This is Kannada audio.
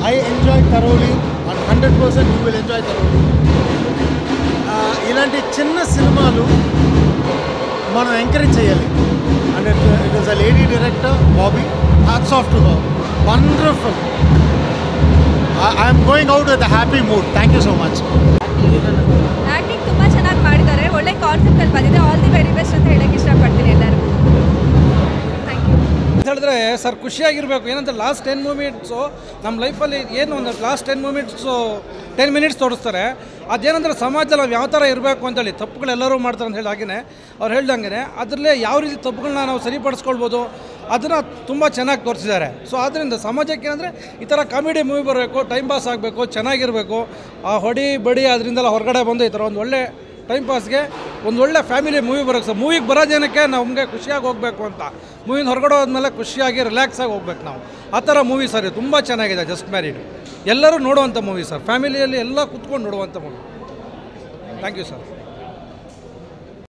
I enjoyed thoroughly and 100% you will enjoy thoroughly. ఇలాంటి చిన్న సినిమాలు మనం ఎంకరేజ్ చేయాలి. And it is a lady director, Bobby. Hats off to her. Wonderful. I am going out with a happy mood. Thank you so much. Acting ತುಂಬ ಚೆನ್ನಾಗಿ ಮಾಡಿದ್ದಾರೆ. ಒಳ್ಳೆ ಕಾನ್ಸೆಪ್ಟಲ್ಲಿ ಬಂದಿದೆ. ಆಲ್ ದಿ ವೆರಿ ಬೆಸ್ಟ್ ಅಂತ ಹೇಳಕ್ಕೆ ಇಷ್ಟಪಡ್ತೀನಿ ಎಲ್ಲರಿಗೂ. Thank you. ಅಂತ ಹೇಳಿದ್ರೆ ಸರ್ ಖುಷಿಯಾಗಿರಬೇಕು. ಏನಂತ ಲಾಸ್ಟ್ 10 ಮೂಮೆಂಟ್ಸು ನಮ್ಮ ಲೈಫಲ್ಲಿ ಏನು ಒಂದು ಲಾಸ್ಟ್ 10 ಮಿನಿಟ್ಸ್ ತೋರಿಸ್ತಾರೆ. ಅದೇನಂದ್ರೆ ಸಮಾಜದಲ್ಲಿ ನಾವು ಯಾವ ಥರ ಇರಬೇಕು ಅಂತೇಳಿ ತಪ್ಪುಗಳೆಲ್ಲರೂ ಮಾಡ್ತಾರೆ ಅಂತ ಹೇಳಿ ಹಾಗೆಯೇ ಅವ್ರು ಹೇಳ್ದಂಗೆ ಅದರಲ್ಲೇ ಯಾವ ರೀತಿ ತಪ್ಪುಗಳನ್ನ ನಾವು ಸರಿಪಡಿಸ್ಕೊಳ್ಬೋದು ಅದನ್ನು ತುಂಬ ಚೆನ್ನಾಗಿ ತೋರಿಸಿದ್ದಾರೆ. ಸೊ ಆದ್ದರಿಂದ ಸಮಾಜಕ್ಕೆ ಏನಂದರೆ ಈ ಥರ ಕಾಮಿಡಿ ಮೂವಿ ಬರಬೇಕು, ಟೈಮ್ ಪಾಸ್ ಆಗಬೇಕು, ಚೆನ್ನಾಗಿರಬೇಕು. ಆ ಹೊಡಿ ಬಡಿ ಅದರಿಂದೆಲ್ಲ ಹೊರಗಡೆ ಬಂದು ಈ ಥರ ಒಂದು ಒಳ್ಳೆ ಟೈಮ್ ಪಾಸ್ಗೆ ಒಂದು ಒಳ್ಳೆ ಫ್ಯಾಮಿಲಿ ಮೂವಿ ಬರೋಕ್ಕೆ ಸರ್. ಮೂವಿಗೆ ಬರೋ ಜನಕ್ಕೆ ನಮಗೆ ಖುಷಿಯಾಗಿ ಹೋಗಬೇಕು ಅಂತ, ಮೂವಿನ ಹೊರಗಡೆ ಹೋದ್ಮೇಲೆ ಖುಷಿಯಾಗಿ ರಿಲ್ಯಾಕ್ಸಾಗಿ ಹೋಗ್ಬೇಕು ನಾವು. ಆ ಥರ ಮೂವಿ ಸರ್ ಇದು ತುಂಬ ಚೆನ್ನಾಗಿದೆ. ಜಸ್ಟ್ ಮ್ಯಾರಿಡ್ ಎಲ್ಲರೂ ನೋಡುವಂಥ ಮೂವಿ ಸರ್. ಫ್ಯಾಮಿಲಿಯಲ್ಲಿ ಎಲ್ಲ ಕೂತ್ಕೊಂಡು ನೋಡುವಂಥ ಮೂವಿ. Thank you sir.